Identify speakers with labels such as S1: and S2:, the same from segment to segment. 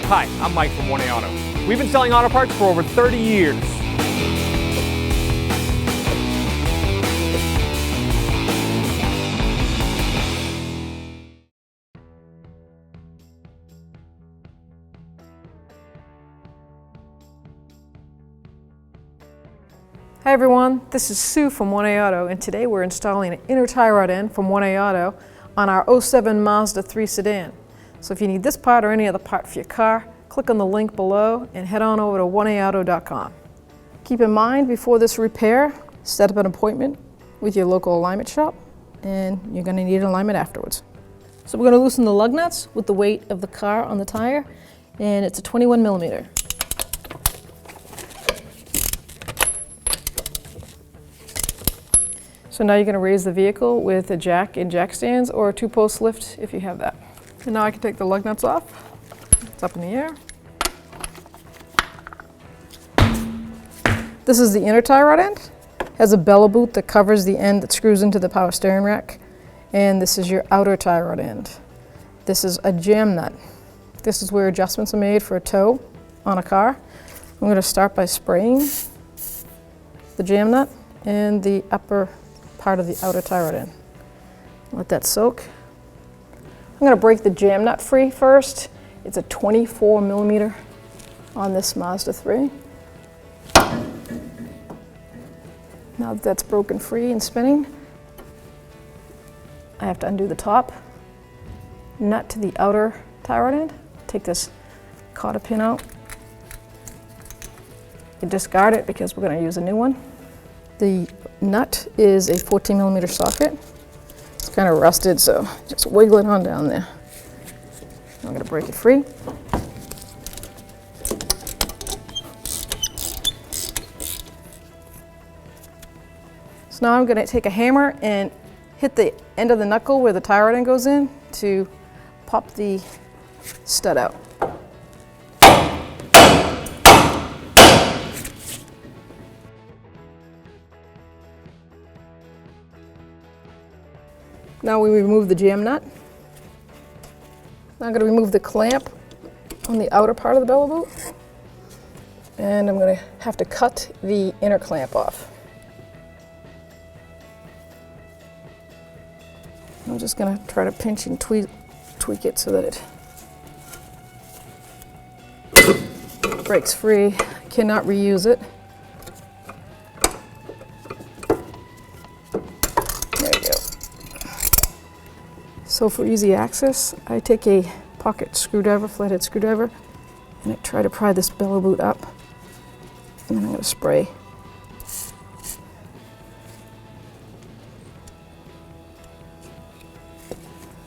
S1: Hi, I'm Mike from 1A Auto. We've been selling auto parts for over 30 years.
S2: Hi everyone, this is Sue from 1A Auto, and today we're installing an inner tie rod end from 1A Auto on our 07 Mazda 3 sedan. So if you need this part or any other part for your car, click on the link below and head on over to 1AAuto.com. Keep in mind, before this repair, set up an appointment with your local alignment shop, and you're going to need alignment afterwards. So we're going to loosen the lug nuts with the weight of the car on the tire, and it's a 21 millimeter. So now you're going to raise the vehicle with a jack and jack stands or a 2-post lift if you have that. And now I can take the lug nuts off. It's up in the air. This is the inner tie rod end. It has a bellow boot that covers the end that screws into the power steering rack. And this is your outer tie rod end. This is a jam nut. This is where adjustments are made for a toe on a car. I'm going to start by spraying the jam nut and the upper part of the outer tie rod end. Let that soak. I'm going to break the jam nut free first. It's a 24 millimeter on this Mazda 3. Now that that's broken free and spinning, I have to undo the top nut to the outer tie rod end. Take this cotter pin out. You discard it because we're going to use a new one. The nut is a 14 millimeter socket. It's kind of rusted, so just wiggle it on down there. I'm going to break it free. So now I'm going to take a hammer and hit the end of the knuckle where the tie rod end goes in to pop the stud out. Now we remove the jam nut. Now I'm going to remove the clamp on the outer part of the bellow boot. And I'm going to have to cut the inner clamp off. I'm just going to try to pinch and tweak it so that it breaks free. I cannot reuse it. So for easy access, I take a pocket screwdriver, flathead screwdriver, and I try to pry this bellow boot up. And then I'm going to spray.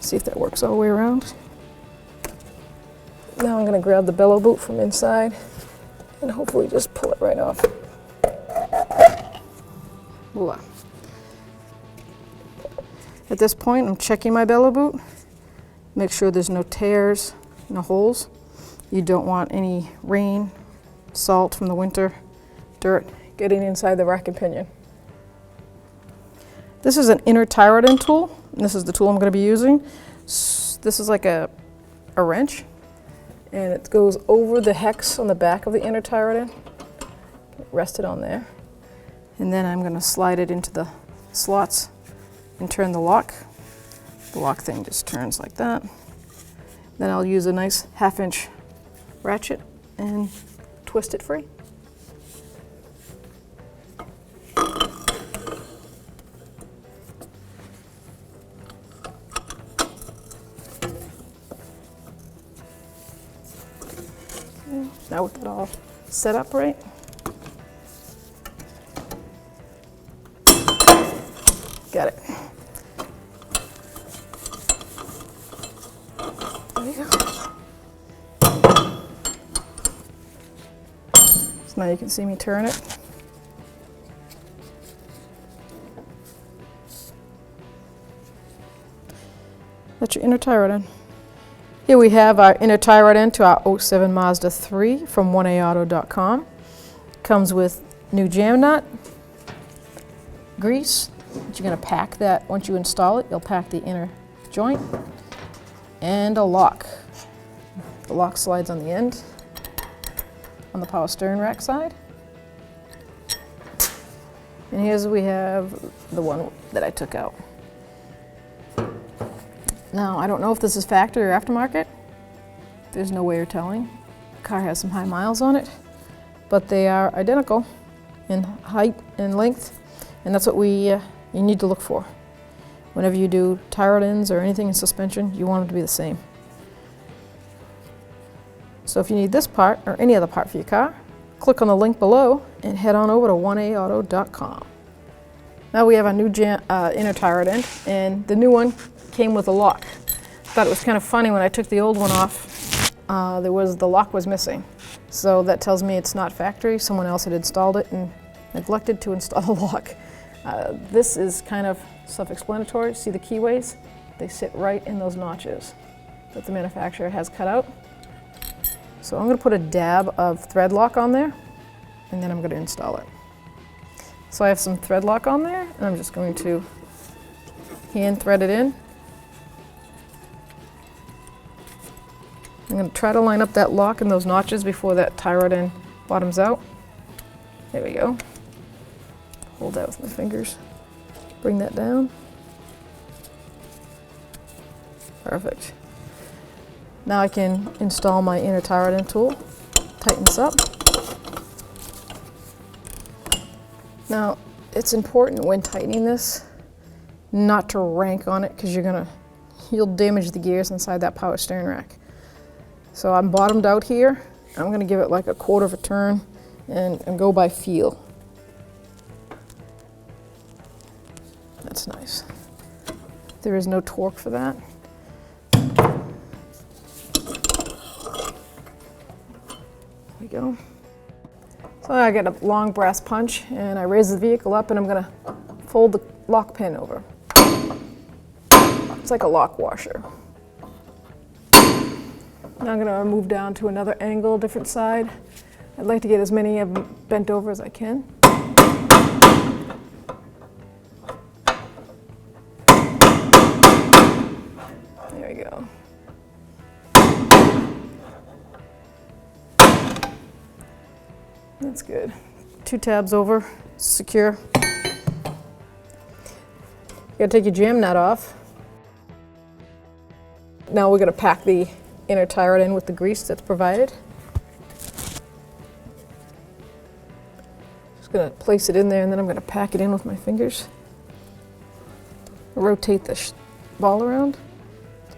S2: See if that works all the way around. Now I'm going to grab the bellow boot from inside and hopefully just pull it right off. Voila. At this point, I'm checking my bellow boot. Make sure there's no tears, no holes. You don't want any rain, salt from the winter, dirt getting inside the rack and pinion. This is an inner tie rod end tool, and this is the tool I'm going to be using. This is like a wrench, and it goes over the hex on the back of the inner tie rod end. Rest it on there. And then I'm going to slide it into the slots and turn the lock. The lock thing just turns like that. Then I'll use a nice 1/2-inch ratchet and twist it free. Now with it all set up right, got it. There you go. So now you can see me turn it. That's your inner tie rod end. Here we have our inner tie rod end to our 07 Mazda 3 from 1AAuto.com. Comes with new jam nut, grease. You're going to pack that once you install it. You'll pack the inner joint and a lock. The lock slides on the end, on the power steering rack side. And here's we have the one that I took out. Now, I don't know if this is factory or aftermarket. There's no way of telling. The car has some high miles on it, but they are identical in height and length, and that's what you need to look for. Whenever you do tie rod-ins or anything in suspension, you want them to be the same. So if you need this part or any other part for your car, click on the link below and head on over to 1aauto.com. Now we have a new inner tie rod end, and the new one came with a lock. I thought it was kind of funny when I took the old one off, the lock was missing. So that tells me it's not factory. Someone else had installed it and neglected to install a lock. This is kind of self-explanatory. See the keyways? They sit right in those notches that the manufacturer has cut out. So I'm going to put a dab of thread lock on there, and then I'm going to install it. So I have some thread lock on there, and I'm just going to hand thread it in. I'm going to try to line up that lock in those notches before that tie rod end bottoms out. There we go. Hold that with my fingers. Bring that down. Perfect. Now I can install my inner tie rod end tool. Tighten this up. Now, it's important when tightening this not to rank on it, because you'll damage the gears inside that power steering rack. So I'm bottomed out here. I'm going to give it like a quarter of a turn and go by feel. That's nice. There is no torque for that. There we go. So I get a long brass punch and I raise the vehicle up and I'm going to fold the lock pin over. It's like a lock washer. Now I'm going to move down to another angle, different side. I'd like to get as many of them bent over as I can. There we go. That's good. 2 tabs over, secure. You gotta take your jam nut off. Now we're gonna pack the inner tie rod in with the grease that's provided. Just gonna place it in there and then I'm gonna pack it in with my fingers. Rotate the ball around.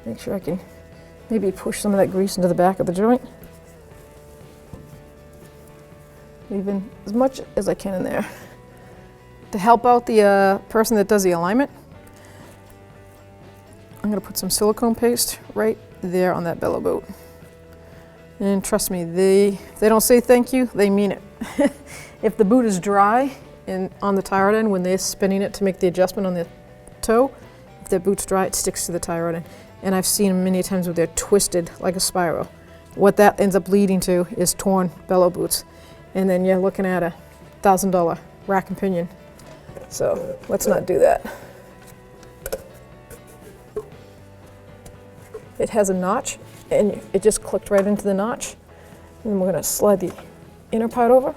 S2: Make sure I can maybe push some of that grease into the back of the joint. Leaving as much as I can in there. To help out the person that does the alignment, I'm going to put some silicone paste right there on that bellow boot. And trust me, they don't say thank you, they mean it. If the boot is dry and on the tie rod end when they're spinning it to make the adjustment on the toe, if the boot's dry, it sticks to the tie rod end. And I've seen them many times where they're twisted like a spiral. What that ends up leading to is torn bellow boots. And then you're looking at a $1,000 rack and pinion. So let's not do that. It has a notch, and it just clicked right into the notch. And we're going to slide the inner part over.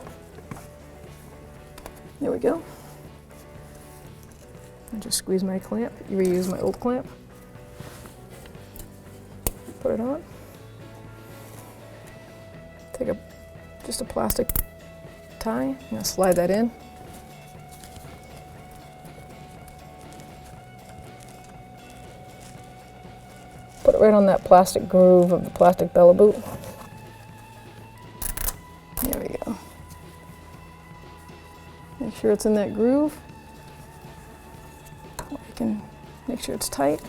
S2: There we go. I just squeeze my clamp, reuse my old clamp. Put it on. Take just a plastic tie. I'm going to slide that in. Put it right on that plastic groove of the plastic bellow boot. There we go. Make sure it's in that groove. You can make sure it's tight.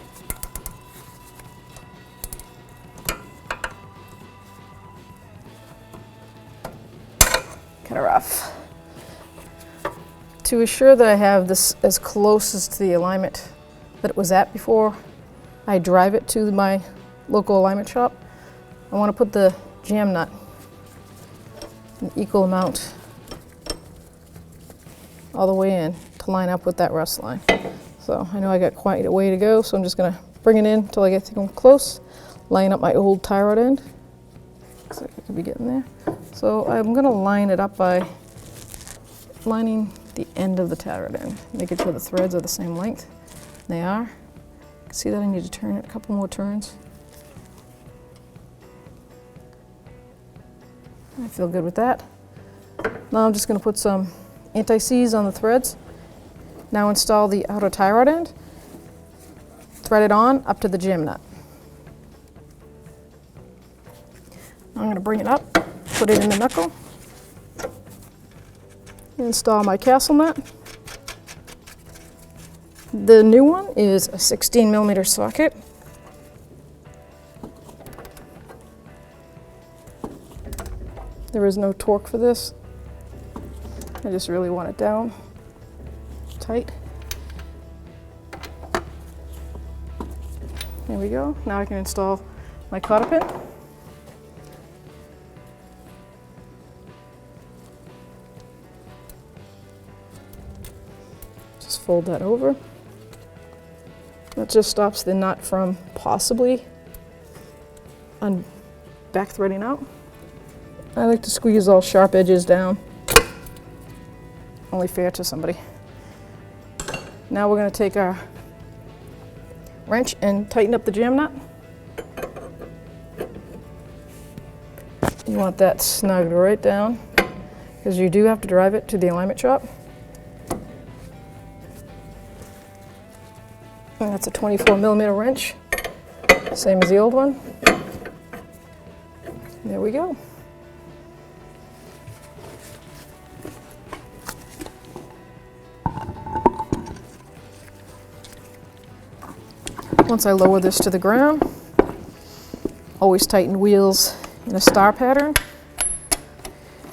S2: Kind of rough. To assure that I have this as close as to the alignment that it was at before I drive it to my local alignment shop, I want to put the jam nut an equal amount all the way in to line up with that rust line. So I know I got quite a way to go, so I'm just going to bring it in until I get to close, line up my old tie rod end, Looks like I could be getting there. So I'm going to line it up by lining the end of the tie rod end, making sure the threads are the same length. They are. See that I need to turn it a couple more turns. I feel good with that. Now I'm just going to put some anti-seize on the threads. Now install the outer tie rod end. Thread it on up to the jam nut. I'm going to bring it up, put it in the knuckle, install my castle nut. The new one is a 16mm socket. There is no torque for this. I just really want it down tight. There we go. Now I can install my cotter pin. Just fold that over. That just stops the nut from possibly back threading out. I like to squeeze all sharp edges down. Only fair to somebody. Now we're going to take our wrench and tighten up the jam nut. You want that snugged right down because you do have to drive it to the alignment shop. And that's a 24mm wrench, same as the old one. There we go. Once I lower this to the ground, always tighten wheels in a star pattern.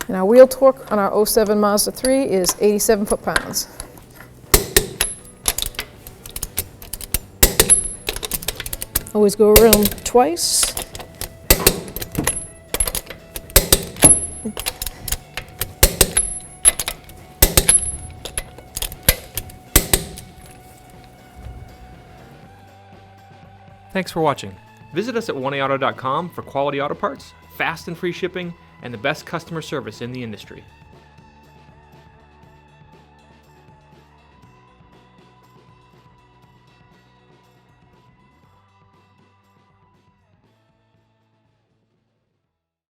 S2: And our wheel torque on our 07 Mazda 3 is 87 foot-pounds. Always go around twice.
S1: Thanks for watching. Visit us at oneauto.com for quality auto parts, fast and free shipping, and the best customer service in the industry.